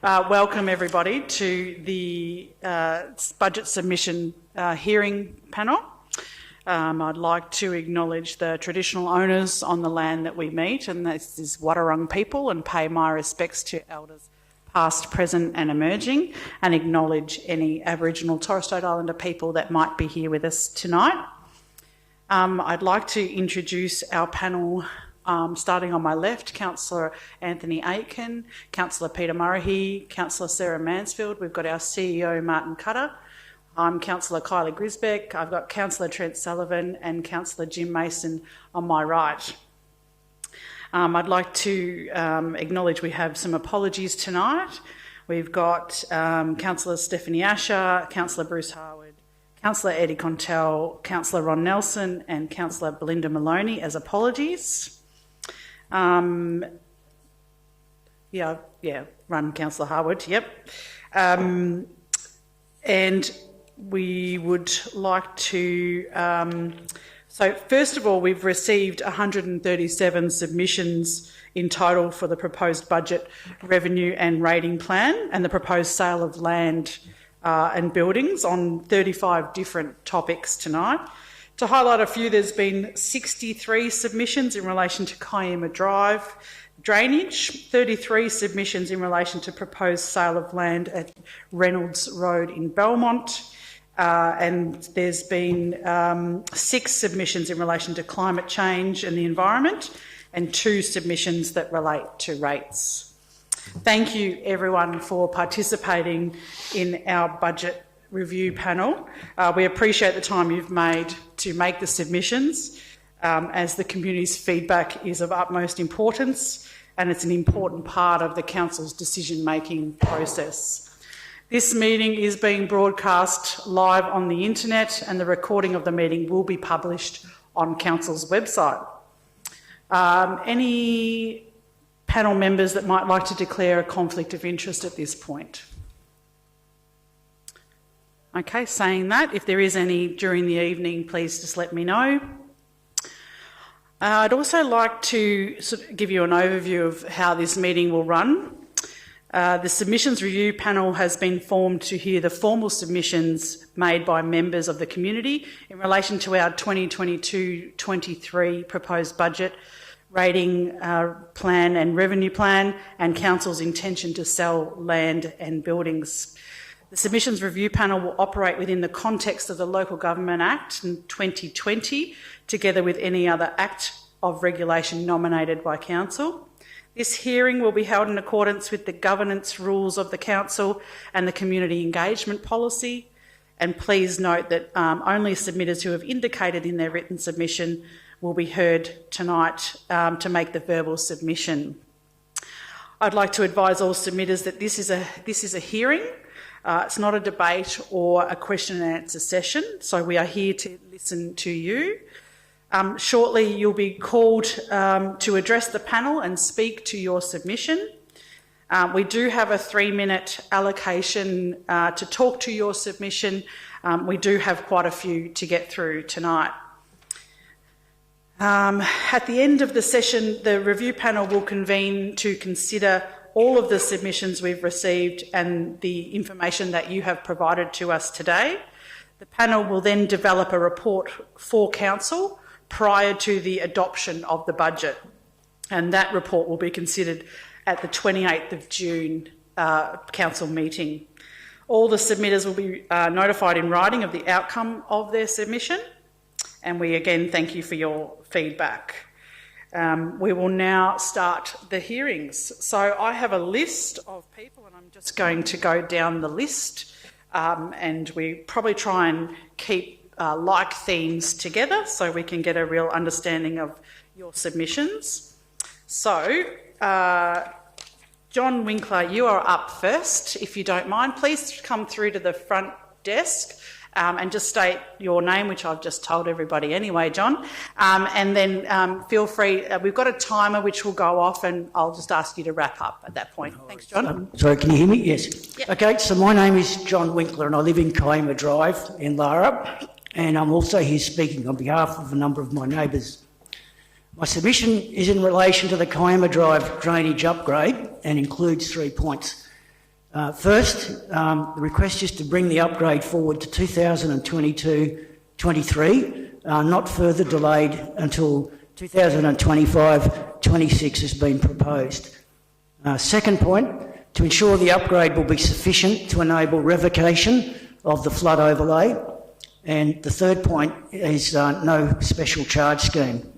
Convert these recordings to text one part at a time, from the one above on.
Welcome everybody to the budget submission hearing panel. I'd like to acknowledge the traditional owners on the land that we meet, and this is Wadawurrung people, and pay my respects to elders past, present and emerging, and acknowledge any Aboriginal Torres Strait Islander people that might be here with us tonight. I'd like to introduce our panel. Starting on my left, Councillor Anthony Aitken, Councillor Peter Murray, Councillor Sarah Mansfield. We've got our CEO, Martin Cutter. I'm Councillor Kylie Grisbeck. I've got Councillor Trent Sullivan and Councillor Jim Mason on my right. I'd like to acknowledge we have some apologies tonight. We've got Councillor Stephanie Asher, Councillor Bruce Harwood, Councillor Eddie Contell, Councillor Ron Nelson and Councillor Belinda Maloney as apologies. Run Councillor Harwood, yep. And we would like to, so first of all, we've received 137 submissions in total for the proposed budget revenue and rating plan and the proposed sale of land and buildings on 35 different topics tonight. To highlight a few, there's been 63 submissions in relation to Kyama Drive drainage, 33 submissions in relation to proposed sale of land at Reynolds Road in Belmont, and there's been 6 submissions in relation to climate change and the environment, and 2 submissions that relate to rates. Thank you everyone for participating in our budget review panel. We appreciate the time you've made to make the submissions, as the community's feedback is of utmost importance and it's an important part of the Council's decision-making process. This meeting is being broadcast live on the internet and the recording of the meeting will be published on Council's website. Any panel members that might like to declare a conflict of interest at this point? Okay, saying that, if there is any during the evening, please just let me know. I'd also like to give you an overview of how this meeting will run. The submissions review panel has been formed to hear the formal submissions made by members of the community in relation to our 2022-23 proposed budget, rating plan and revenue plan, and Council's intention to sell land and buildings. The Submissions Review Panel will operate within the context of the Local Government Act in 2020, together with any other act of regulation nominated by Council. This hearing will be held in accordance with the governance rules of the Council and the Community Engagement Policy. And please note that only submitters who have indicated in their written submission will be heard tonight to make the verbal submission. I'd like to advise all submitters that this is a hearing. It's not a debate or a question and answer session, so we are here to listen to you. Shortly you'll be called to address the panel and speak to your submission. We do have a 3-minute allocation to talk to your submission. We do have quite a few to get through tonight. At the end of the session, the review panel will convene to consider all of the submissions we've received and the information that you have provided to us today. The panel will then develop a report for Council prior to the adoption of the budget, and that report will be considered at the 28th of June Council meeting. All the submitters will be notified in writing of the outcome of their submission, and we again thank you for your feedback. We will now start the hearings. So I have a list of people and I'm just going to go down the list, and we probably try and keep like themes together so we can get a real understanding of your submissions. So, John Winkler, you are up first, if you don't mind. Please come through to the front desk. And just state your name, which I've just told everybody anyway, John. And then feel free, we've got a timer which will go off and I'll just ask you to wrap up at that point. Thanks, John. Sorry, can you hear me? Yes. Yep. Okay, so my name is John Winkler and I live in Kyama Drive in Lara, and I'm also here speaking on behalf of a number of my neighbours. My submission is in relation to the Kyama Drive drainage upgrade and includes 3 points. First, the request is to bring the upgrade forward to 2022-23, not further delayed until 2025-26 has been proposed. Second point, to ensure the upgrade will be sufficient to enable revocation of the flood overlay. And the third point is no special charge scheme.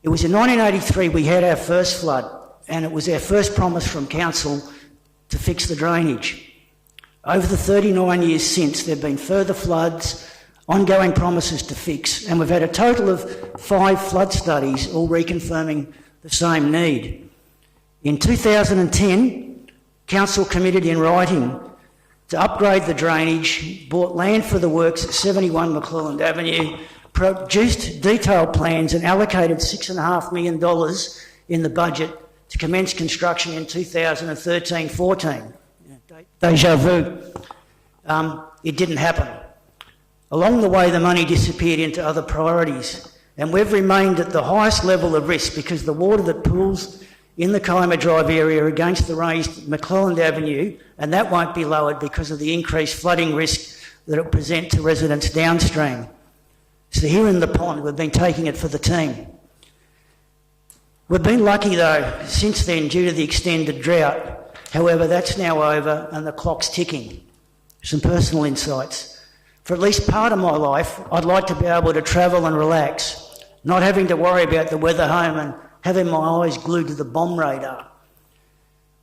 It was in 1983 we had our first flood, and it was our first promise from Council to fix the drainage. Over the 39 years since, there have been further floods, ongoing promises to fix, and we've had a total of 5 flood studies, all reconfirming the same need. In 2010, Council committed in writing to upgrade the drainage, bought land for the works at 71 McClelland Avenue, produced detailed plans and allocated $6.5 million in the budget to commence construction in 2013-14. Deja vu. It didn't happen. Along the way, the money disappeared into other priorities, and we've remained at the highest level of risk because the water that pools in the Kyama Drive area against the raised McClelland Avenue, and that won't be lowered because of the increased flooding risk that it will present to residents downstream. So here in the pond, we've been taking it for the team. We've been lucky though, since then, due to the extended drought. However, that's now over and the clock's ticking. Some personal insights. For at least part of my life, I'd like to be able to travel and relax, not having to worry about the weather home and having my eyes glued to the bomb radar.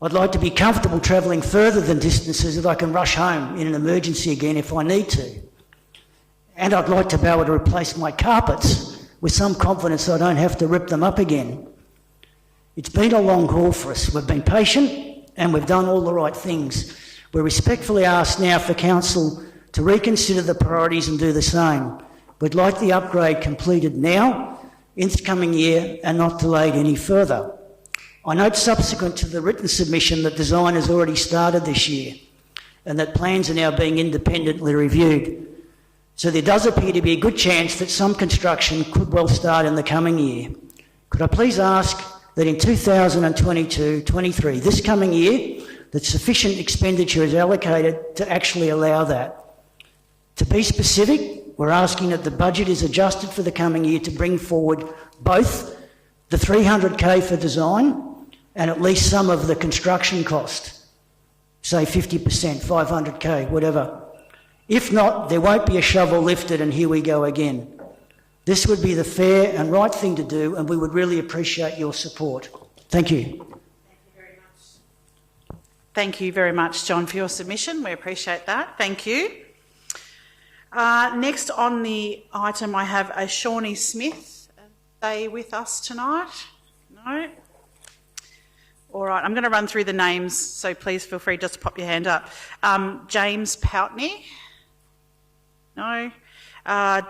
I'd like to be comfortable travelling further than distances that I can rush home in an emergency again if I need to. And I'd like to be able to replace my carpets with some confidence so I don't have to rip them up again. It's been a long haul for us. We've been patient and we've done all the right things. We respectfully ask now for Council to reconsider the priorities and do the same. We'd like the upgrade completed now, in the coming year, and not delayed any further. I note subsequent to the written submission that design has already started this year and that plans are now being independently reviewed. So there does appear to be a good chance that some construction could well start in the coming year. Could I please ask that in 2022-23, this coming year, that sufficient expenditure is allocated to actually allow that? To be specific, we're asking that the budget is adjusted for the coming year to bring forward both the $300K for design and at least some of the construction cost, say 50%, $500K, whatever. If not, there won't be a shovel lifted and here we go again. This would be the fair and right thing to do, and we would really appreciate your support. Thank you. Thank you very much. Thank you very much, John, for your submission. We appreciate that. Thank you. Next on the item, I have a Shawnee Smith. Are they with us tonight? No? All right, I'm going to run through the names, so please feel free just to pop your hand up. James Poutney? No?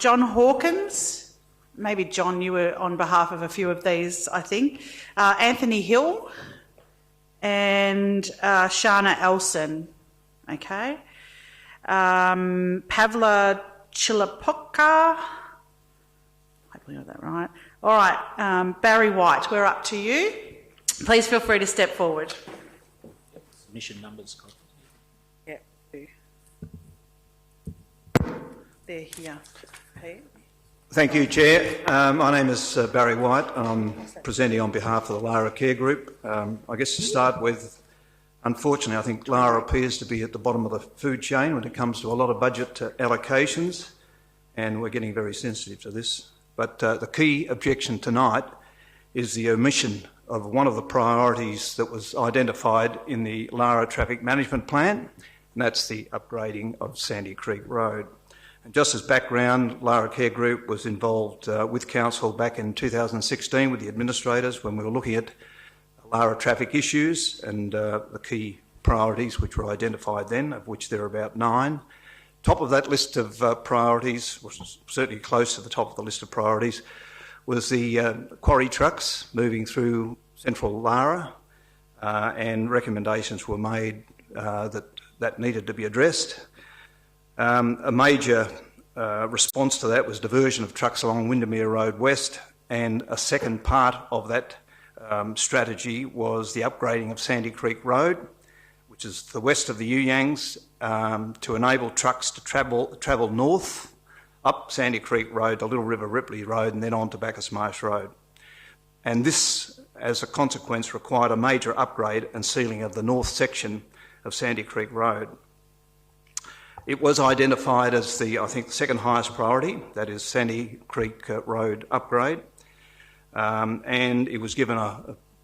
John Hawkins? Maybe, John, you were on behalf of a few of these, I think. Anthony Hill and Shana Elson. Okay. Pavla Chilapoka. Hopefully I got that right. All right. Barry White, we're up to you. Please feel free to step forward. Submission numbers. Yep. They're here. Pete. Thank you, Chair. My name is Barry White. I'm presenting on behalf of the Lara Care Group. I guess to start with, unfortunately, I think Lara appears to be at the bottom of the food chain when it comes to a lot of budget allocations, and we're getting very sensitive to this. But the key objection tonight is the omission of one of the priorities that was identified in the Lara Traffic Management Plan, and that's the upgrading of Sandy Creek Road. And just as background, Lara Care Group was involved with Council back in 2016 with the administrators when we were looking at Lara traffic issues and the key priorities which were identified then, of which there are about 9. Top of that list of priorities, which was certainly close to the top of the list of priorities, was the quarry trucks moving through central Lara, and recommendations were made that needed to be addressed. A major response to that was diversion of trucks along Windermere Road West, and a second part of that strategy was the upgrading of Sandy Creek Road, which is the west of the Yuyangs, to enable trucks to travel north up Sandy Creek Road, the Little River Ripley Road, and then on to Bacchus Marsh Road. And this, as a consequence, required a major upgrade and sealing of the north section of Sandy Creek Road. It was identified as the second highest priority, that is Sandy Creek Road upgrade, and it was given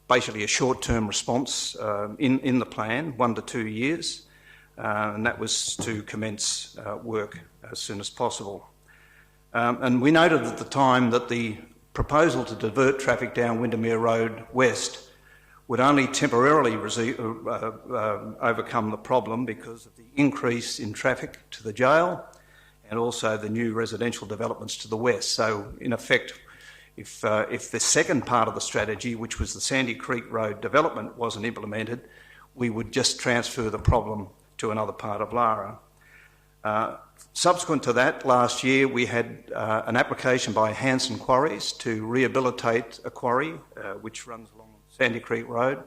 basically a short-term response in the plan, 1 to 2 years, and that was to commence work as soon as possible. And we noted at the time that the proposal to divert traffic down Windermere Road west would only temporarily overcome the problem because of the increase in traffic to the jail and also the new residential developments to the west. So, in effect, if the second part of the strategy, which was the Sandy Creek Road development, wasn't implemented, we would just transfer the problem to another part of Lara. Subsequent to that, last year we had an application by Hanson Quarries to rehabilitate a quarry which runs along Sandy Creek Road.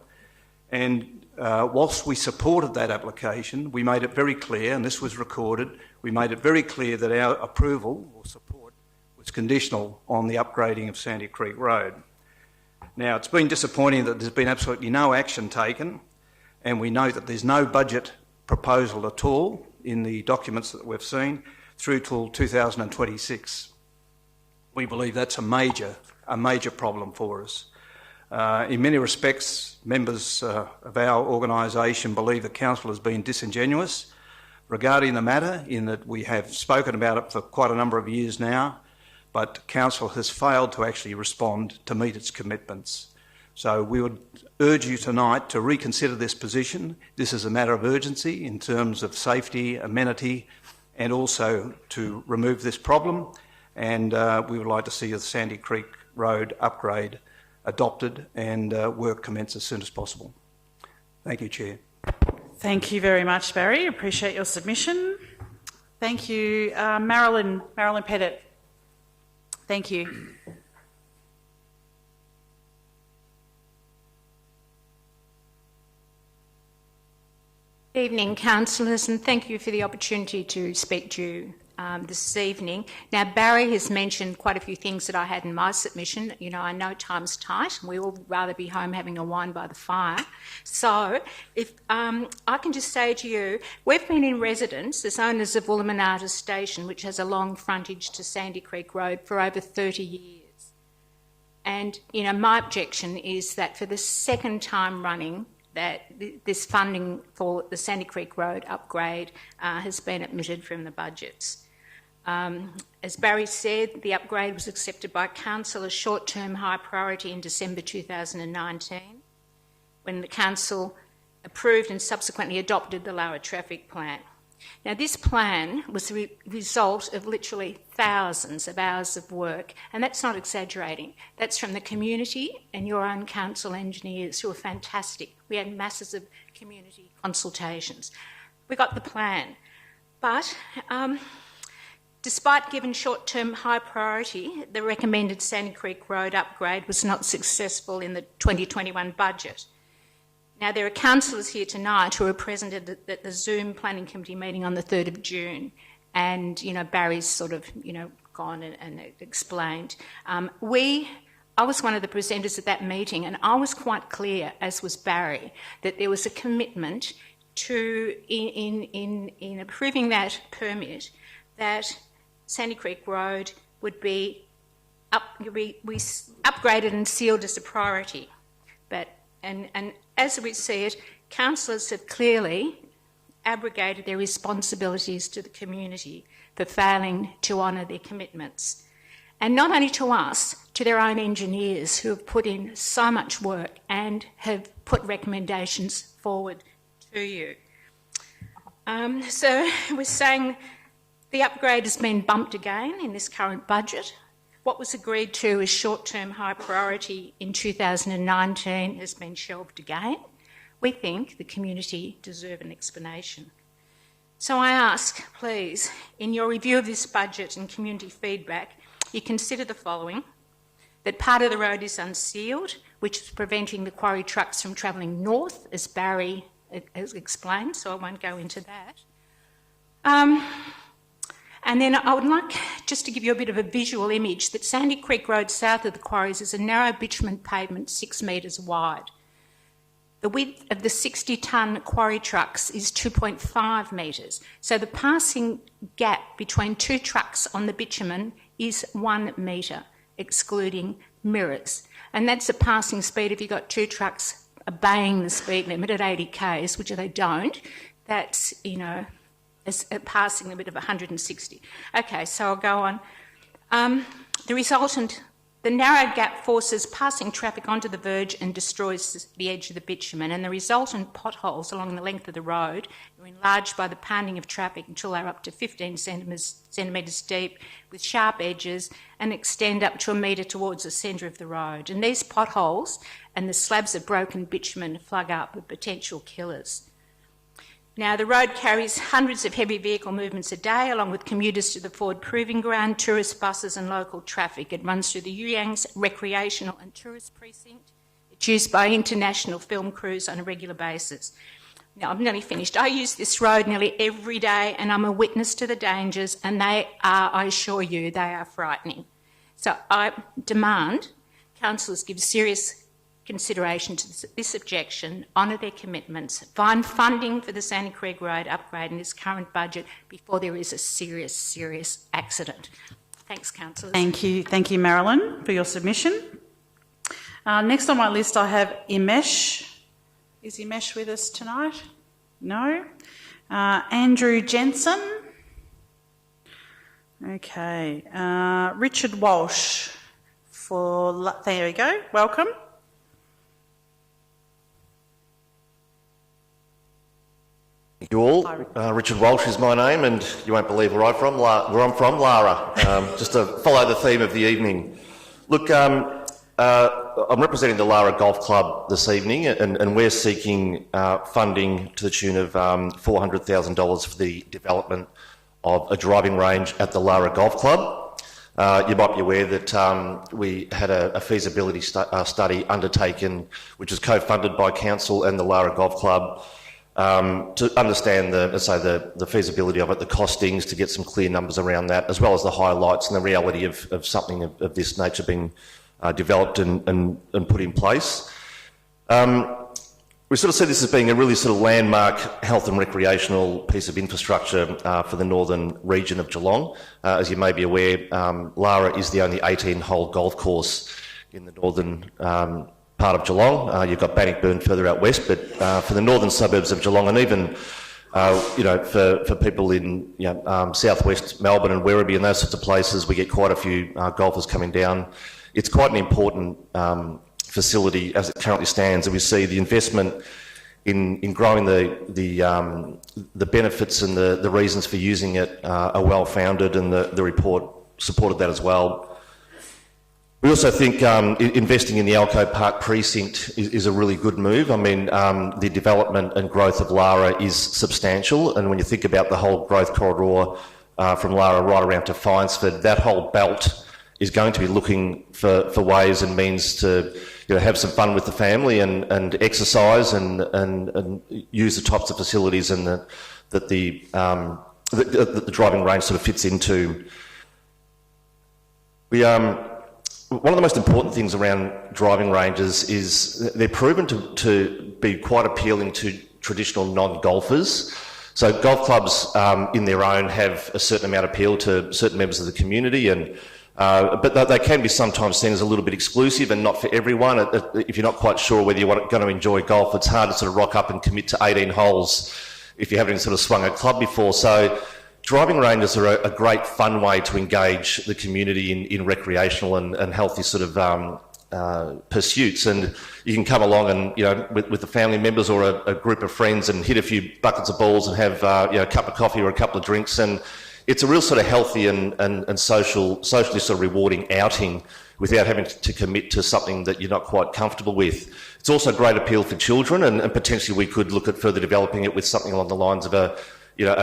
And whilst we supported that application, we made it very clear, and this was recorded, we made it very clear that our approval or support was conditional on the upgrading of Sandy Creek Road. Now, it's been disappointing that there's been absolutely no action taken, and we know that there's no budget proposal at all in the documents that we've seen through till 2026. We believe that's a major problem for us. In many respects, members of our organisation believe the council has been disingenuous regarding the matter, in that we have spoken about it for quite a number of years now, but council has failed to actually respond to meet its commitments. So we would urge you tonight to reconsider this position. This is a matter of urgency in terms of safety, amenity, and also to remove this problem. And we would like to see the Sandy Creek Road upgrade adopted and work commence as soon as possible. Thank you, Chair. Thank you very much, Barry. Appreciate your submission. Thank you. Marilyn Pettit. Thank you. Good evening, councillors, and thank you for the opportunity to speak to you this evening. Now, Barry has mentioned quite a few things that I had in my submission. You know, I know time's tight, and we all rather be home having a wine by the fire. So, if I can just say to you, we've been in residence as owners of Woolloomoonata Station, which has a long frontage to Sandy Creek Road, for over 30 years. And, you know, my objection is that for the second time running, that this funding for the Sandy Creek Road upgrade has been omitted from the budgets. As Barry said, the upgrade was accepted by Council as short-term high priority in December 2019, when the Council approved and subsequently adopted the Lara Traffic Plan. Now, this plan was the result of literally thousands of hours of work, and that's not exaggerating. That's from the community and your own council engineers, who are fantastic. We had masses of community consultations. We got the plan. But despite giving short-term high priority, the recommended Sandy Creek Road upgrade was not successful in the 2021 budget. Now, there are councillors here tonight who are present at the Zoom Planning Committee meeting on the 3rd of June, and, you know, Barry's sort of, you know, gone and explained. I was one of the presenters at that meeting, and I was quite clear, as was Barry, that there was a commitment to, in approving that permit, that Sandy Creek Road would be upgraded and sealed as a priority. But and as we see it, councillors have clearly abrogated their responsibilities to the community for failing to honour their commitments. And not only to us, to their own engineers, who have put in so much work and have put recommendations forward to you. So we're saying the upgrade has been bumped again in this current budget. What was agreed to as short-term high priority in 2019 has been shelved again. We think the community deserve an explanation. So I ask, please, in your review of this budget and community feedback, you consider the following: that part of the road is unsealed, which is preventing the quarry trucks from travelling north, as Barry as explained, so I won't go into that. And then I would like just to give you a bit of a visual image that Sandy Creek Road south of the quarries is a narrow bitumen pavement 6 metres wide. The width of the 60-tonne quarry trucks is 2.5 metres, so the passing gap between two trucks on the bitumen is 1 metre, excluding mirrors. And that's a passing speed if you've got two trucks obeying the speed limit at 80 k's, which they don't. That's, a passing limit of 160. Okay, so I'll go on. The narrow gap forces passing traffic onto the verge and destroys the edge of the bitumen, and the resultant potholes along the length of the road are enlarged by the pounding of traffic until they're up to 15 centimetres deep with sharp edges and extend up to 1 metre towards the centre of the road. And these potholes and the slabs of broken bitumen plug up with potential killers. Now, the road carries hundreds of heavy vehicle movements a day, along with commuters to the Ford Proving Ground, tourist buses and local traffic. It runs through the Yuyangs Recreational and Tourist Precinct. It's used by international film crews on a regular basis. Now, I'm nearly finished. I use this road nearly every day and I'm a witness to the dangers, and they are, I assure you, they are frightening. So I demand councillors give serious consideration to this objection, honour their commitments, find funding for the Sandy Creek Road upgrade in this current budget before there is a serious accident. Thanks, councillors. Thank you, Marilyn, for your submission. Next on my list, I have Imesh. Is Imesh with us tonight? No. Andrew Jensen. Okay. Richard Walsh. There you go. Welcome. Thank you all. Richard Walsh is my name, and you won't believe where I'm from, Lara. Just to follow the theme of the evening. Look, I'm representing the Lara Golf Club this evening, and we're seeking funding to the tune of $400,000 for the development of a driving range at the Lara Golf Club. You might be aware that we had a feasibility study undertaken, which was co-funded by Council and the Lara Golf Club, to understand the feasibility of it, the costings, to get some clear numbers around that, as well as the highlights and the reality of something of this nature being developed and put in place. We sort of see this as being a really sort of landmark health and recreational piece of infrastructure for the northern region of Geelong. As you may be aware, Lara is the only 18-hole golf course in the northern part of Geelong. You've got Bannockburn further out west, but for the northern suburbs of Geelong, and even for people in southwest Melbourne and Werribee and those sorts of places, we get quite a few golfers coming down. It's quite an important facility as it currently stands, and we see the investment in growing the benefits and the reasons for using it are well founded, and the report supported that as well. We also think investing in the Alco Park precinct is a really good move. I mean, the development and growth of Lara is substantial, and when you think about the whole growth corridor from Lara right around to Finesford, that whole belt is going to be looking for ways and means to have some fun with the family and exercise and use the types of facilities and that the driving range sort of fits into. One of the most important things around driving ranges is they're proven to be quite appealing to traditional non-golfers. So golf clubs in their own have a certain amount of appeal to certain members of the community, but they can be sometimes seen as a little bit exclusive and not for everyone. If you're not quite sure whether you're going to enjoy golf, it's hard to sort of rock up and commit to 18 holes if you haven't sort of swung a club before. So driving ranges are a great fun way to engage the community in recreational and healthy sort of pursuits, and you can come along and with the family members or a group of friends and hit a few buckets of balls and have a cup of coffee or a couple of drinks, and it's a real sort of healthy and socially sort of rewarding outing without having to commit to something that you're not quite comfortable with. It's also a great appeal for children, and potentially we could look at further developing it with something along the lines of a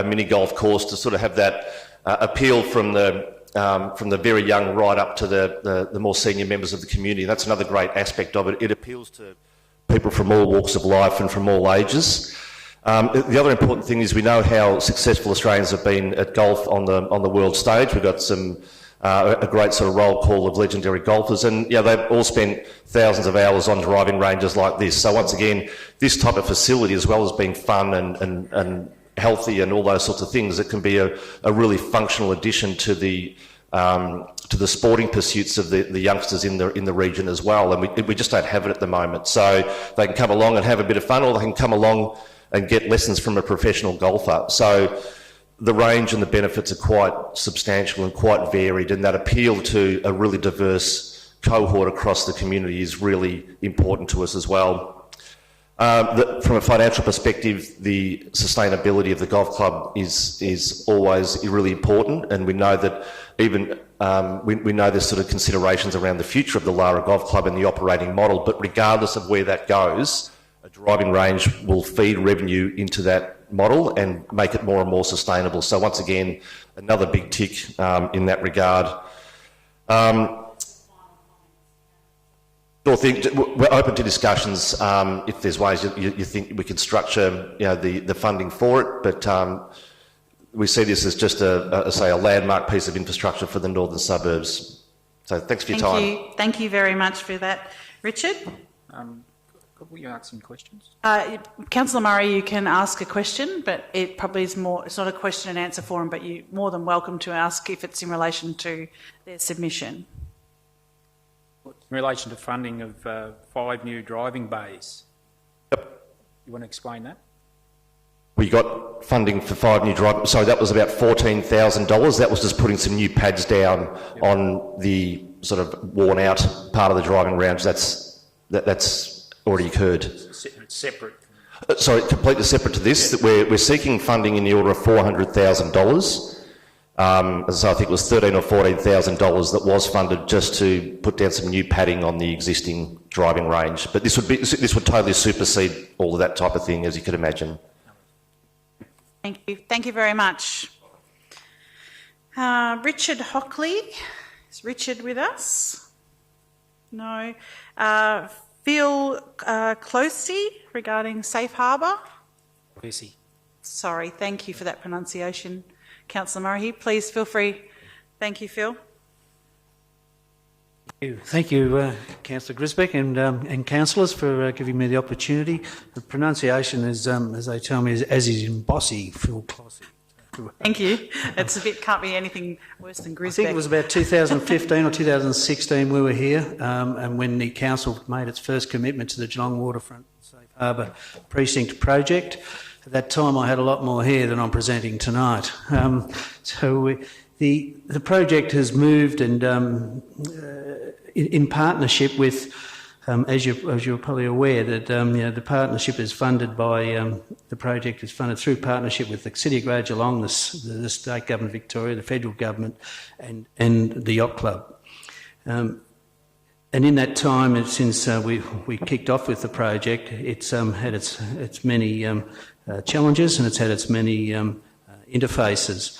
mini golf course to sort of have that appeal from the very young right up to the more senior members of the community. That's another great aspect of it. It appeals to people from all walks of life and from all ages. The other important thing is we know how successful Australians have been at golf on the world stage. We've got a great sort of roll call of legendary golfers, and they've all spent thousands of hours on driving ranges like this. So once again, this type of facility, as well as being fun and healthy and all those sorts of things, it can be a really functional addition to the sporting pursuits of the youngsters in the region as well. And we just don't have it at the moment. So they can come along and have a bit of fun, or they can come along and get lessons from a professional golfer. So the range and the benefits are quite substantial and quite varied, and that appeal to a really diverse cohort across the community is really important to us as well. From a financial perspective, the sustainability of the golf club is always really important, and we know that even we know there's sort of considerations around the future of the Lara Golf Club and the operating model, but regardless of where that goes, a driving range will feed revenue into that model and make it more and more sustainable. So once again, another big tick in that regard. We're open to discussions if there's ways you think we can structure the funding for it, but we see this as just a landmark piece of infrastructure for the northern suburbs. So thanks for your time. Thank you very much for that, Richard. Could you ask some questions? Councillor Murray, you can ask a question, but it probably is it's not a question and answer forum, but you're more than welcome to ask if it's in relation to their submission. In relation to funding of 5 new driving bays. Yep. You want to explain that? We got funding for 5 new driving... So that was about $14,000. That was just putting some new pads down on the sort of worn-out part of the driving range. That's already occurred. It's separate. Sorry, completely separate to this. That we're seeking funding in the order of $400,000. So I think it was $13,000 or $14,000 that was funded just to put down some new padding on the existing driving range. But this would totally supersede all of that type of thing, as you could imagine. Thank you. Thank you very much. Richard Hockley. Is Richard with us? No. Phil Closey regarding Safe Harbour. Closey. Sorry, thank you for that pronunciation. Councillor Murray, please feel free. Thank you, Phil. Thank you, Councillor Grisbeck and councillors for giving me the opportunity. The pronunciation is, as they tell me, as is in Bossy, Phil Closey. Thank you. Can't be anything worse than Grisbeck. I think it was about 2015 or 2016 we were here, and when the council made its first commitment to the Geelong Waterfront Safe Harbour Precinct project. At that time I had a lot more hair than I'm presenting tonight. The project has moved, and in partnership with, as you're probably aware, that the partnership is funded by the project is funded through partnership with the City of Greater Geelong, the State Government of Victoria, the Federal Government, and the Yacht Club. And in that time, since we kicked off with the project, it's had its many challenges, and it's had its many interfaces.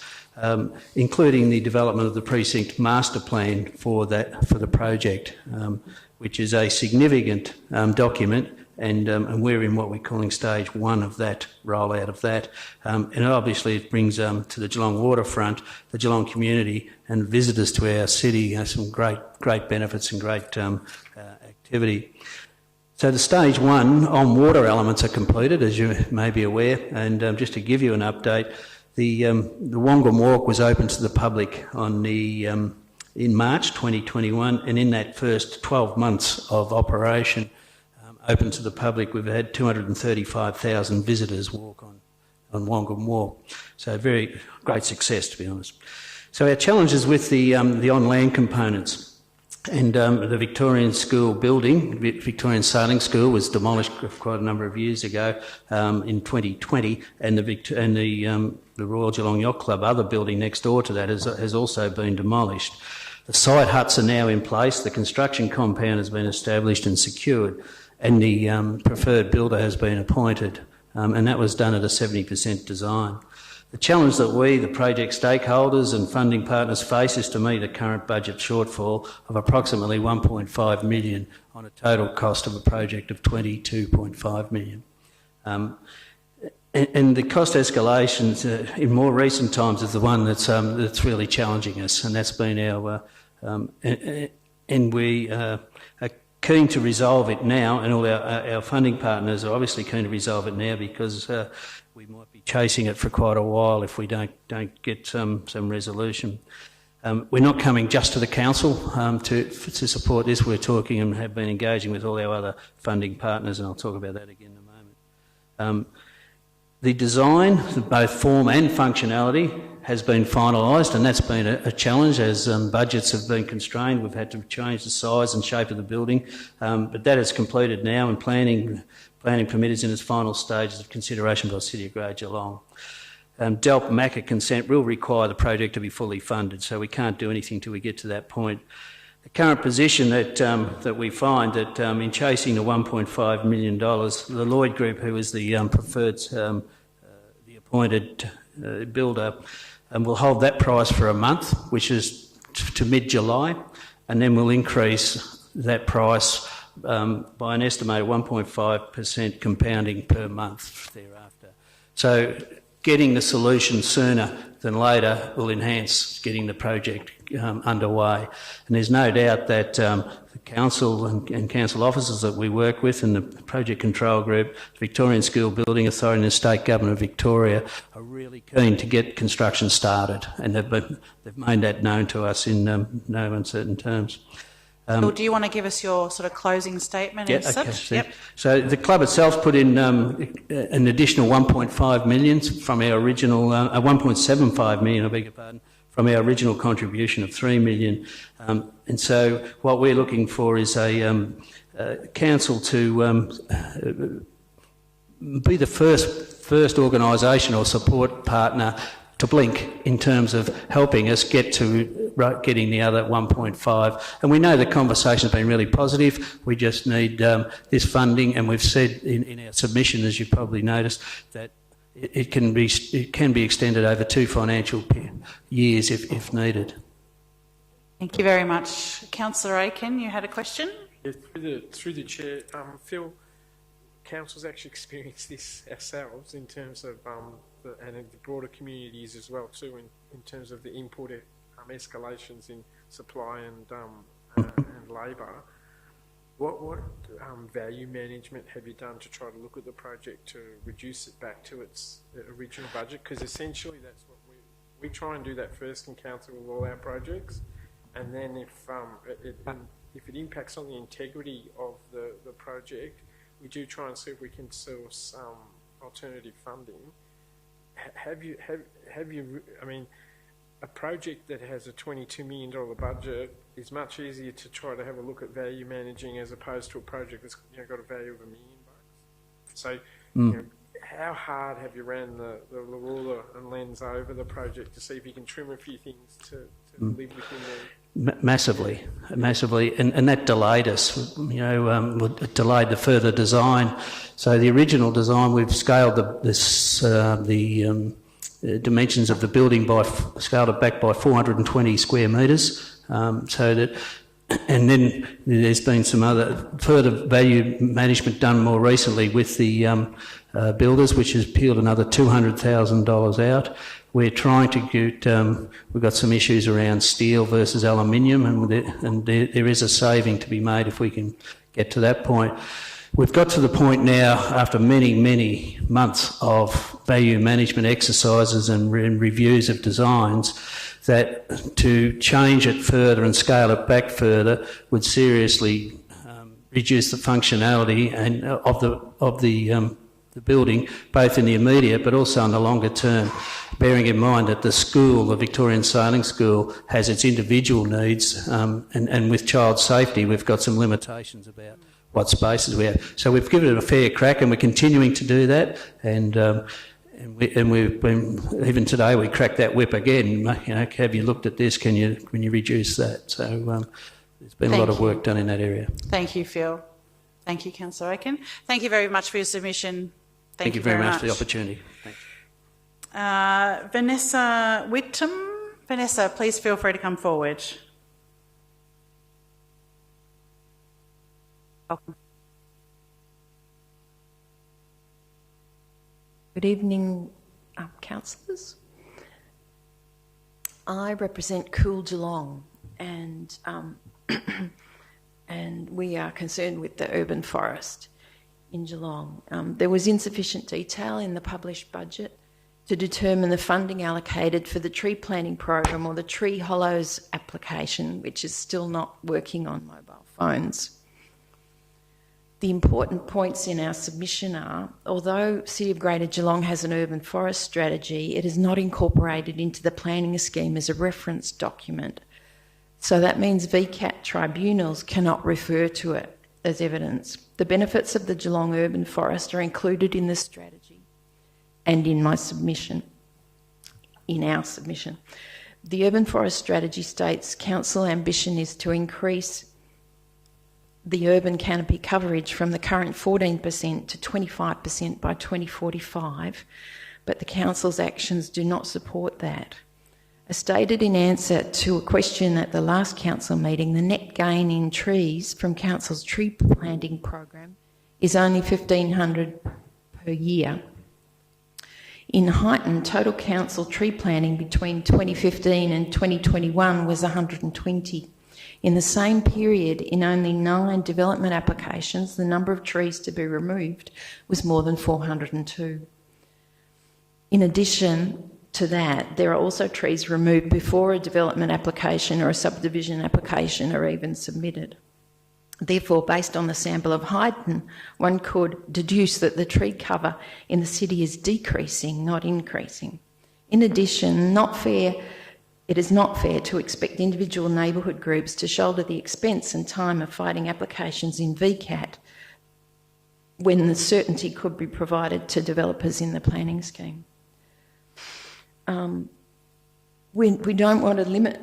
Including the development of the precinct master plan for the project, which is a significant document, and we're in what we're calling stage 1 of that rollout of that. And obviously it brings to the Geelong waterfront, the Geelong community and visitors to our city some great benefits and great activity. So the stage 1 on water elements are completed, as you may be aware, and just to give you an update, the Wongam Walk was open to the public in March 2021, and in that first 12 months of operation, open to the public, we've had 235,000 visitors walk on Wongam Walk. So very great success, to be honest. So our challenges with the on-land components. And the Victorian School building, Victorian Sailing School, was demolished quite a number of years ago in 2020, and the Royal Geelong Yacht Club, other building next door to that, has also been demolished. The site huts are now in place, the construction compound has been established and secured, and the preferred builder has been appointed, and that was done at a 70% design. The challenge that we, the project stakeholders and funding partners, face is to meet a current budget shortfall of approximately $1.5 million on a total cost of a project of $22.5 million. and the cost escalations in more recent times is the one that's really challenging us, and that's been our and we are keen to resolve it now, and all our funding partners are obviously keen to resolve it now because we might be chasing it for quite a while if we don't get some resolution. We're not coming just to the council to support this. We're talking and have been engaging with all our other funding partners, and I'll talk about that again in a moment. The design, both form and functionality, has been finalised, and that's been a challenge as budgets have been constrained. We've had to change the size and shape of the building, but that is completed now, and planning permit is in its final stages of consideration by the City of Great Geelong. DELP MACA consent will require the project to be fully funded, so we can't do anything till we get to that point. The current position that we find that in chasing the $1.5 million, the Lloyd Group, who is the preferred, the appointed builder, will hold that price for a month, which is to mid-July, and then we'll increase that price by an estimated 1.5% compounding per month thereafter. So getting the solution sooner than later will enhance getting the project underway. And there's no doubt that the council and council officers that we work with and the project control group, the Victorian School Building Authority and the State Government of Victoria are really keen to get construction started, and they've made that known to us in no uncertain terms. Bill, do you want to give us your sort of closing statement and such? Yep. So the club itself put in an additional 1.5 million from our original, 1.75 million, I beg your pardon, from our original contribution of 3 million. And so what we're looking for is a council to be the first organisation or support partner to blink in terms of helping us get to getting the other 1.5. And we know the conversation's been really positive. We just need this funding, and we've said in our submission, as you probably noticed, that it can be extended over 2 financial years if needed. Thank you very much. Councillor Aiken, you had a question? Yeah, through the chair, Phil, council's actually experienced this ourselves in terms of and the broader communities as well too, in terms of the input escalations in supply and labour. What value management have you done to try to look at the project to reduce it back to its original budget? Because essentially that's what we try and do that first in council with all our projects, and then if it impacts on the integrity of the project, we do try and see if we can source alternative funding. Have you? I mean, a project that has a $22 million budget is much easier to try to have a look at value managing as opposed to a project that's got a value of $1 million. So, how hard have you ran the ruler and lens over the project to see if you can trim a few things to live within the... Massively, and that delayed us. It delayed the further design. So the original design, we've scaled the dimensions of the building scaled it back by 420 square metres, so that. And then there's been some other further value management done more recently with the builders, which has peeled another $200,000 out. We're trying to get, we've got some issues around steel versus aluminium, and there is a saving to be made if we can get to that point. We've got to the point now, after many, many months of value management exercises and reviews of designs, that to change it further and scale it back further would seriously reduce the functionality and of the building, both in the immediate but also in the longer term, bearing in mind that the school, the Victorian Sailing School, has its individual needs, and with child safety we've got some limitations about what spaces we have. So we've given it a fair crack, and we're continuing to do that, and we've been, even today we cracked that whip again. Have you looked at this? Can you reduce that? So there's been a lot of work done in that area. Thank you, Phil. Thank you, Councillor Aiken. Thank you very much for your submission. Thank you very much for the opportunity. Thanks. Vanessa Whittam. Vanessa, please feel free to come forward. Welcome. Good evening, councillors. I represent Cool Geelong, and and we are concerned with the urban forest in Geelong. There was insufficient detail in the published budget to determine the funding allocated for the tree planting program or the tree hollows application, which is still not working on mobile phones. The important points in our submission are, although City of Greater Geelong has an urban forest strategy, it is not incorporated into the planning scheme as a reference document. So that means VCAT tribunals cannot refer to it as evidence. The benefits of the Geelong urban forest are included in the strategy and in my submission, in our submission. The urban forest strategy states council ambition is to increase the urban canopy coverage from the current 14% to 25% by 2045, but the council's actions do not support that. As stated in answer to a question at the last council meeting, the net gain in trees from council's tree planting program is only 1,500 per year. In Highton, total council tree planting between 2015 and 2021 was 120. In the same period, in only 9 development applications, the number of trees to be removed was more than 402. In addition to that, there are also trees removed before a development application or a subdivision application are even submitted. Therefore, based on the sample of Highton, one could deduce that the tree cover in the city is decreasing, not increasing. In addition, it is not fair to expect individual neighbourhood groups to shoulder the expense and time of fighting applications in VCAT when the certainty could be provided to developers in the planning scheme. We don't want to limit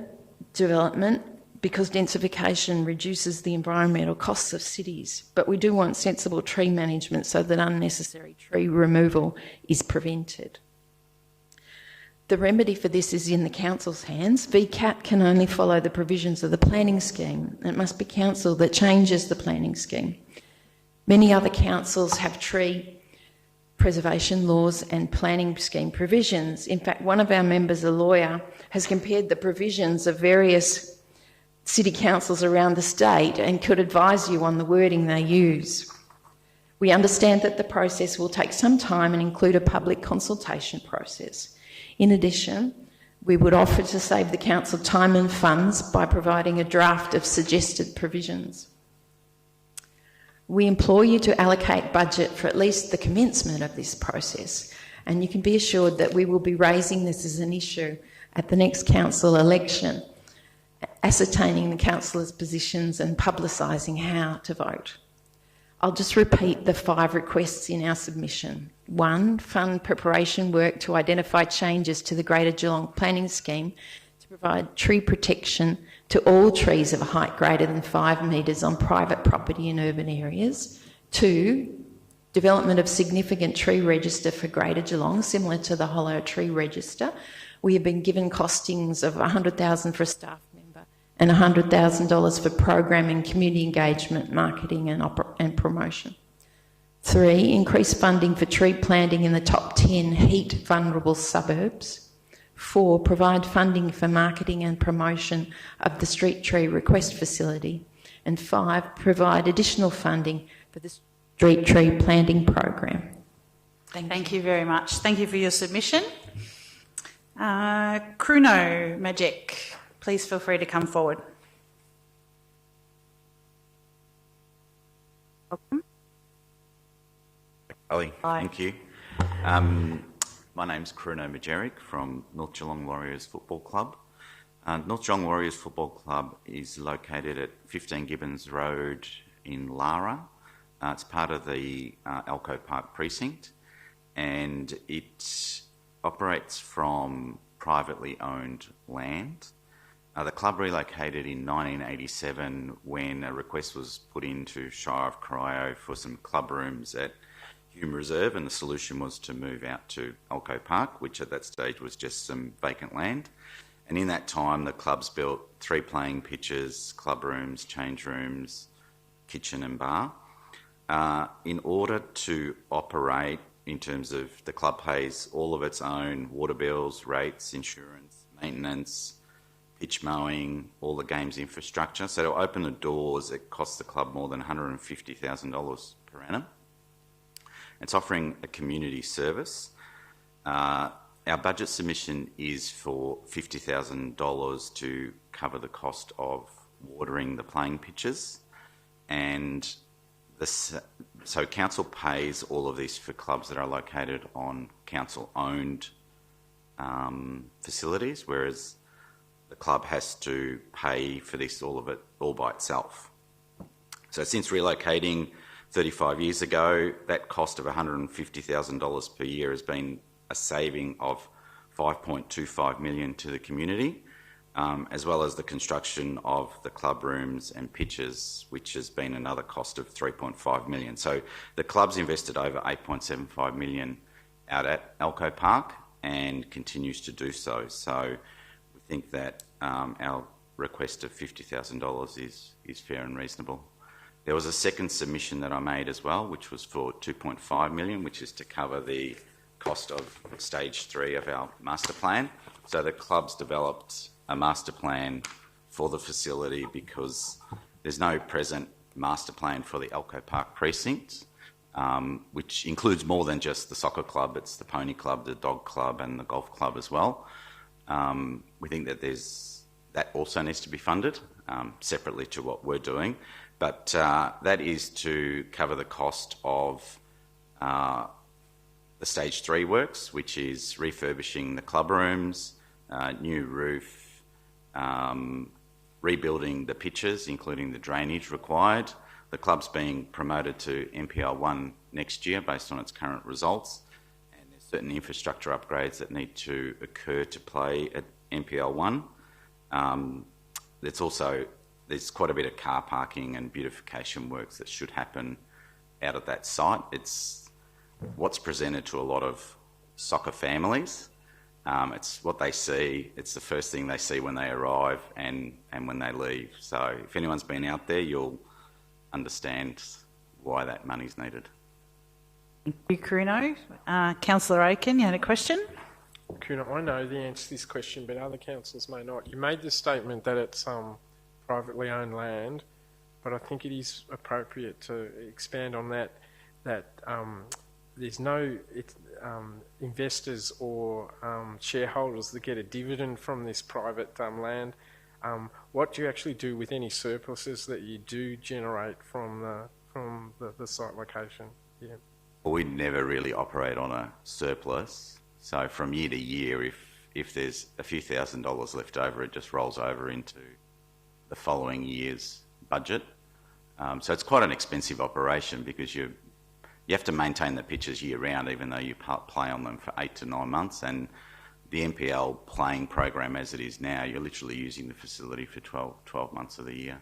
development because densification reduces the environmental costs of cities, but we do want sensible tree management so that unnecessary tree removal is prevented. The remedy for this is in the council's hands. VCAT can only follow the provisions of the planning scheme. It must be council that changes the planning scheme. Many other councils have tree preservation laws and planning scheme provisions. In fact, one of our members, a lawyer, has compared the provisions of various city councils around the state and could advise you on the wording they use. We understand that the process will take some time and include a public consultation process. In addition, we would offer to save the council time and funds by providing a draft of suggested provisions. We implore you to allocate budget for at least the commencement of this process, and you can be assured that we will be raising this as an issue at the next council election, ascertaining the councillors' positions and publicising how to vote. I'll just repeat the 5 requests in our submission. 1, fund preparation work to identify changes to the Greater Geelong Planning Scheme to provide tree protection to all trees of a height greater than 5 metres on private property in urban areas. 2, development of significant tree register for Greater Geelong, similar to the Hollow Tree Register. We have been given costings of $100,000 for a staff member and $100,000 for programming, community engagement, marketing and promotion. 3, increase funding for tree planting in the top 10 heat vulnerable suburbs. 4, provide funding for marketing and promotion of the street tree request facility. And 5, provide additional funding for the street tree planting program. Thank you very much. Thank you for your submission. Kruno Majek, please feel free to come forward. Welcome. Hi. Thank you. My name's Kruno Majeric from North Geelong Warriors Football Club. North Geelong Warriors Football Club is located at 15 Gibbons Road in Lara. It's part of the Elko Park precinct, and it operates from privately owned land. The club relocated in 1987 when a request was put into Shire of Corio for some club rooms at Hume Reserve, and the solution was to move out to Elko Park, which at that stage was just some vacant land. And in that time, the club's built 3 playing pitches, club rooms, change rooms, kitchen and bar. In order to operate in terms of the club pays all of its own water bills, rates, insurance, maintenance, pitch mowing, all the games infrastructure. So to open the doors, it costs the club more than $150,000 per annum. It's offering a community service. Our budget submission is for $50,000 to cover the cost of watering the playing pitches, and so council pays all of this for clubs that are located on council-owned facilities, whereas the club has to pay for this all by itself. So since relocating 35 years ago, that cost of $150,000 per year has been a saving of $5.25 million to the community, as well as the construction of the club rooms and pitches, which has been another cost of $3.5 million. So the club's invested over $8.75 million out at Elko Park and continues to do so. So we think that our request of $50,000 is fair and reasonable. There was a second submission that I made as well, which was for $2.5 million, which is to cover the cost of stage 3 of our master plan. So the club's developed a master plan for the facility because there's no present master plan for the Elko Park precinct, which includes more than just the soccer club. It's the pony club, the dog club and the golf club as well. We think that that also needs to be funded separately to what we're doing, but that is to cover the cost of the stage 3 works, which is refurbishing the club rooms, new roof, rebuilding the pitches, including the drainage required. The club's being promoted to NPL 1 next year based on its current results, and there's certain infrastructure upgrades that need to occur to play at NPL 1. There's quite a bit of car parking and beautification works that should happen out at that site. It's what's presented to a lot of soccer families. It's what they see. It's the first thing they see when they arrive and when they leave. So if anyone's been out there, you'll understand why that money's needed. Thank you, Carino. Councillor Aiken, you had a question? Kuna, I know the answer to this question, but other councillors may not. You made the statement that it's privately owned land, but I think it is appropriate to expand on that. There's no investors or shareholders that get a dividend from this private land. What do you actually do with any surpluses that you do generate from the site location? Yeah. Well, we never really operate on a surplus. So from year to year, if there's a few $1,000s left over, it just rolls over into the following year's budget. So it's quite an expensive operation because you have to maintain the pitches year round, even though you play on them for 8 to 9 months. And the NPL playing program as it is now, you're literally using the facility for 12 months of the year.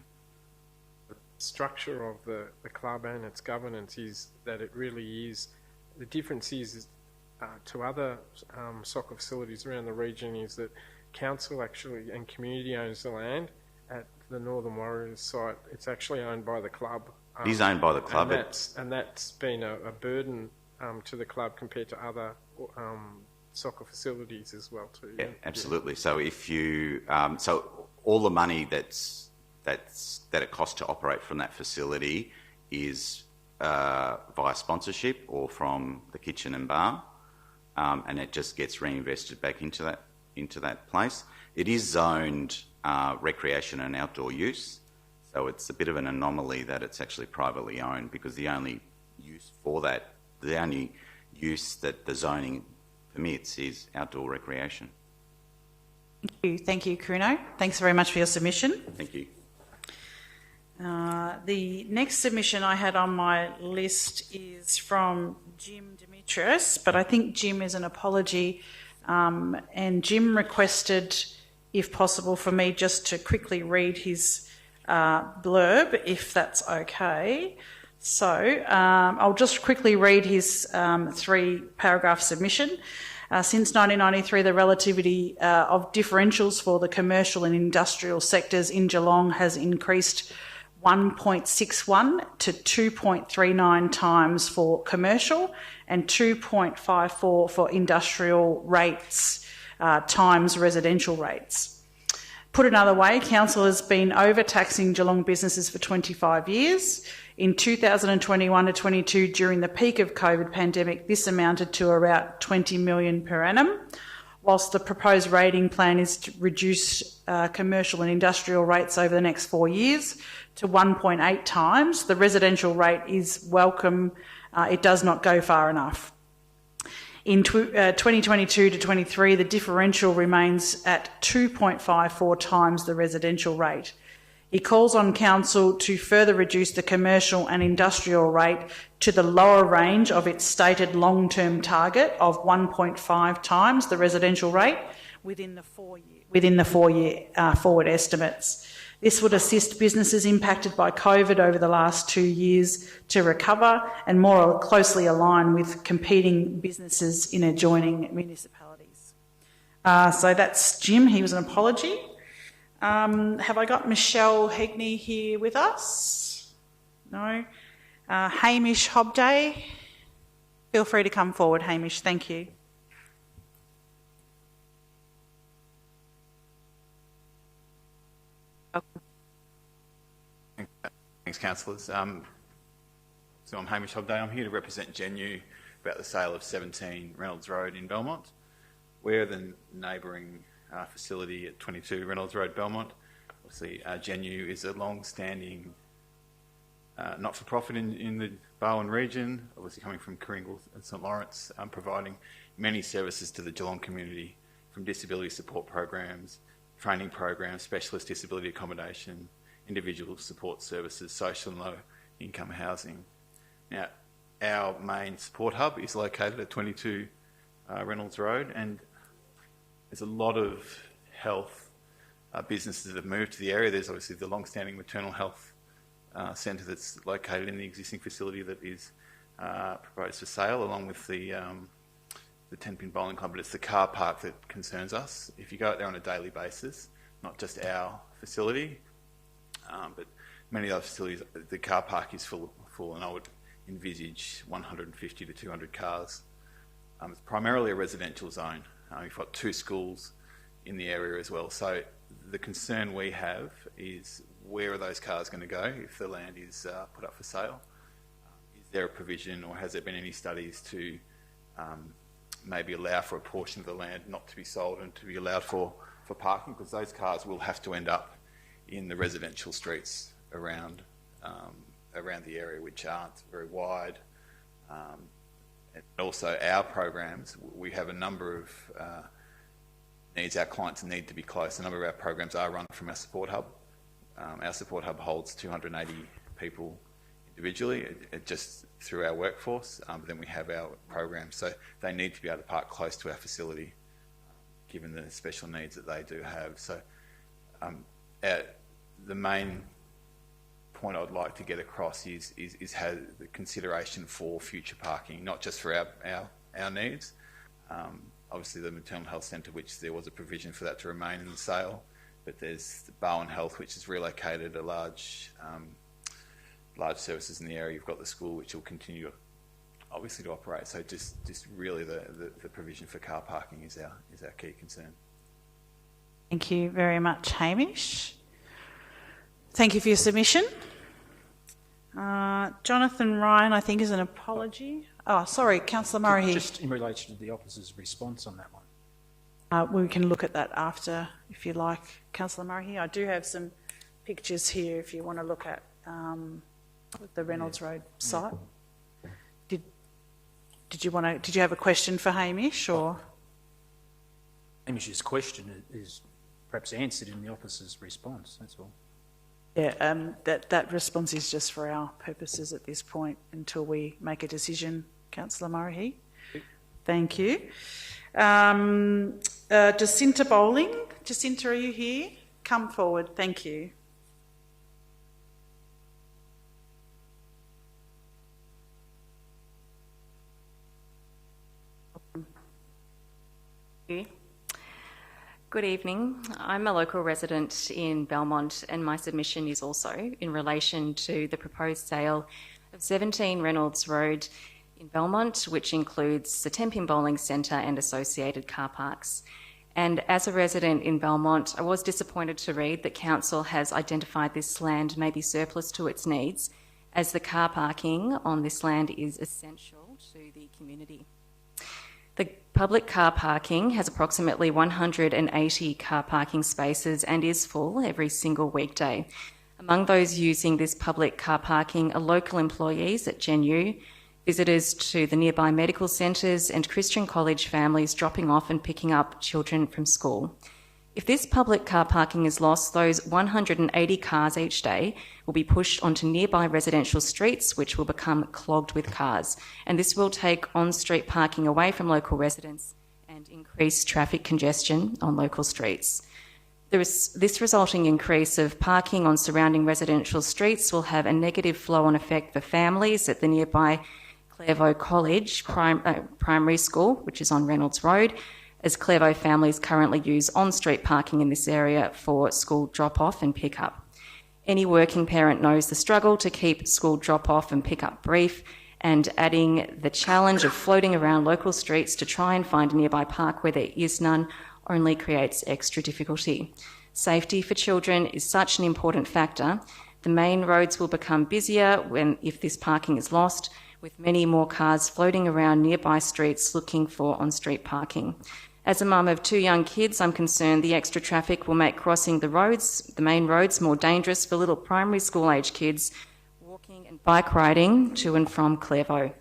The structure of the club and its governance is that it really is, the difference is to other soccer facilities around the region is that council actually and community owns the land. At the Northern Warriors site, it's actually owned by the club. It is owned by the club. And that's been a burden to the club compared to other soccer facilities as well too. Yeah, absolutely. So if you so all the money that it costs to operate from that facility is via sponsorship or from the kitchen and bar, and it just gets reinvested back into that place. It is zoned recreation and outdoor use. So it's a bit of an anomaly that it's actually privately owned because the only use that the zoning permits is outdoor recreation. Thank you, Carino. Thanks very much for your submission. Thank you. The next submission I had on my list is from Jim Demetrius, but I think Jim is an apology, and Jim requested, if possible, for me just to quickly read his blurb, if that's okay. So I'll just quickly read his 3-paragraph submission. Since 1993, the relativity of differentials for the commercial and industrial sectors in Geelong has increased 1.61 to 2.39 times for commercial and 2.54 for industrial rates times residential rates. Put another way, council has been overtaxing Geelong businesses for 25 years. In 2021 to 22, during the peak of COVID pandemic, this amounted to around 20 million per annum. Whilst the proposed rating plan is to reduce commercial and industrial rates over the next 4 years to 1.8 times, the residential rate is welcome. It does not go far enough. In 2022 to 23, the differential remains at 2.54 times the residential rate. He calls on council to further reduce the commercial and industrial rate to the lower range of its stated long-term target of 1.5 times the residential rate within the 4 year forward estimates. This would assist businesses impacted by COVID over the last 2 years to recover and more closely align with competing businesses in adjoining municipalities. So that's Jim. He was an apology. Have I got Michelle Hegney here with us? No. Hamish Hobday. Feel free to come forward, Hamish. Thank you. Thanks, councillors. So I'm Hamish Hobday. I'm here to represent Genu about the sale of 17 Reynolds Road in Belmont. We're the neighbouring facility at 22 Reynolds Road, Belmont. Obviously, Genu is a long-standing not-for-profit in the Barwon region, obviously coming from Kooringal and St Lawrence, providing many services to the Geelong community, from disability support programs, training programs, specialist disability accommodation, individual support services, social and low-income housing. Now, our main support hub is located at 22 Reynolds Road, and there's a lot of health businesses that have moved to the area. There's obviously the long-standing maternal health centre that's located in the existing facility that is proposed for sale, along with the 10-pin bowling club, but it's the car park that concerns us. If you go out there on a daily basis, not just our facility, but many other facilities, the car park is full, and I would envisage 150 to 200 cars. It's primarily a residential zone. We've got 2 schools in the area as well. So the concern we have is, where are those cars going to go if the land is put up for sale? Is there a provision, or has there been any studies to maybe allow for a portion of the land not to be sold and to be allowed for parking? Because those cars will have to end up in the residential streets around the area, which aren't very wide. And also our programs, we have a number of needs. Our clients need to be close. A number of our programs are run from our support hub. Our support hub holds 280 people individually, just through our workforce. But then we have our programs, so they need to be able to park close to our facility, given the special needs that they do have. So the main point I'd like to get across is how the consideration for future parking, not just for our needs. Obviously the maternal health centre, which there was a provision for that to remain in the sale, but there's the Barwon Health, which has relocated a large services in the area. You've got the school, which will continue obviously to operate. So just really the provision for car parking is our key concern. Thank you very much, Hamish. Thank you for your submission. Jonathan Ryan, I think, is an apology. Oh, sorry, Councillor Murray. Just in relation to the officer's response on that one. We can look at that after, if you like, Councillor Murray. I do have some pictures here if you want to look at the Reynolds Road site. Did you have a question for Hamish, or? Hamish's question is perhaps answered in the officer's response, that's all. Yeah, that response is just for our purposes at this point until we make a decision, Councillor Murray. Thank you. Jacinta Bowling. Jacinta, are you here? Come forward. Thank you. Good evening. I'm a local resident in Belmont, and my submission is also in relation to the proposed sale of 17 Reynolds Road in Belmont, which includes the Tenpin Bowling Centre and associated car parks. And as a resident in Belmont, I was disappointed to read that Council has identified this land may be surplus to its needs, as the car parking on this land is essential to the community. The public car parking has approximately 180 car parking spaces and is full every single weekday. Among those using this public car parking are local employees at GenU, visitors to the nearby medical centres, and Christian college families dropping off and picking up children from school. If this public car parking is lost, those 180 cars each day will be pushed onto nearby residential streets, which will become clogged with cars. And this will take on-street parking away from local residents and increase traffic congestion on local streets. This resulting increase of parking on surrounding residential streets will have a negative flow-on effect for families at the nearby Clairvaux College primary school, which is on Reynolds Road, as Clairvaux families currently use on-street parking in this area for school drop-off and pick-up. Any working parent knows the struggle to keep school drop-off and pick-up brief, and adding the challenge of floating around local streets to try and find a nearby park where there is none only creates extra difficulty. Safety for children is such an important factor. The main roads will become busier if this parking is lost, with many more cars floating around nearby streets looking for on-street parking. As a mum of 2 young kids, I'm concerned the extra traffic will make crossing the main roads, more dangerous for little primary school-age kids walking and bike riding to and from Clairvaux.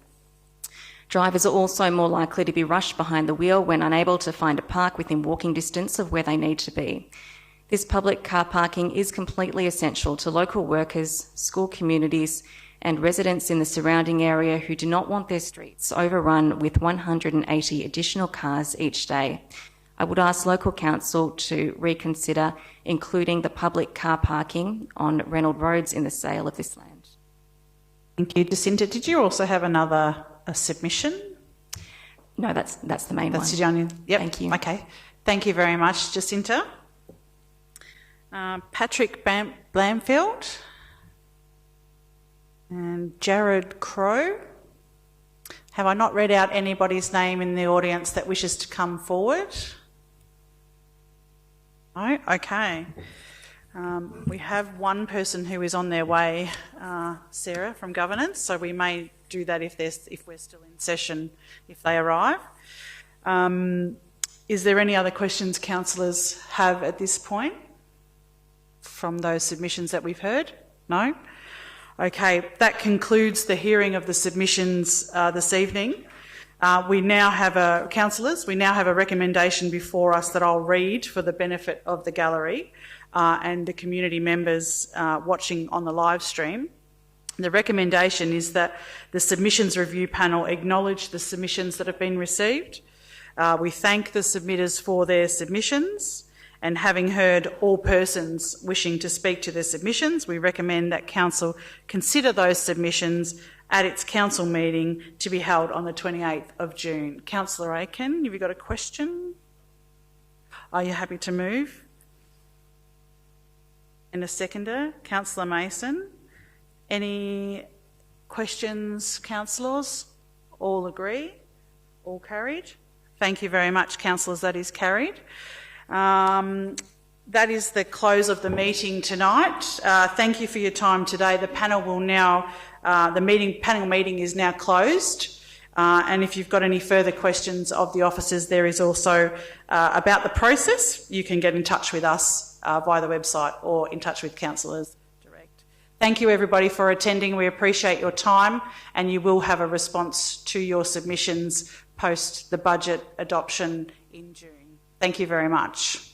Drivers are also more likely to be rushed behind the wheel when unable to find a park within walking distance of where they need to be. This public car parking is completely essential to local workers, school communities, and residents in the surrounding area who do not want their streets overrun with 180 additional cars each day. I would ask local council to reconsider including the public car parking on Reynolds Roads in the sale of this land. Thank you. Jacinta, did you also have a submission? No, that's the main one. That's the only. Yep. Thank you. Okay. Thank you very much, Jacinta. Patrick Blamfield. And Jared Crow. Have I not read out anybody's name in the audience that wishes to come forward? No? Okay. We have one person who is on their way, Sarah, from governance, so we may do that if we're still in session, if they arrive. Is there any other questions councillors have at this point from those submissions that we've heard? No? Okay, that concludes the hearing of the submissions this evening. Councillors, we now have a recommendation before us that I'll read for the benefit of the gallery and the community members watching on the live stream. The recommendation is that the submissions review panel acknowledge the submissions that have been received. We thank the submitters for their submissions. And having heard all persons wishing to speak to the submissions, we recommend that Council consider those submissions at its Council meeting to be held on the 28th of June. Councillor Aiken, have you got a question? Are you happy to move? And a seconder, Councillor Mason. Any questions, councillors? All agree? All carried? Thank you very much, councillors. That is carried. That is the close of the meeting tonight. Thank you for your time today. The panel will now, panel meeting is now closed. And if you've got any further questions of the officers, there is also about the process. You can get in touch with us via the website or in touch with councillors direct. Thank you everybody for attending. We appreciate your time, and you will have a response to your submissions post the budget adoption in June. Thank you very much.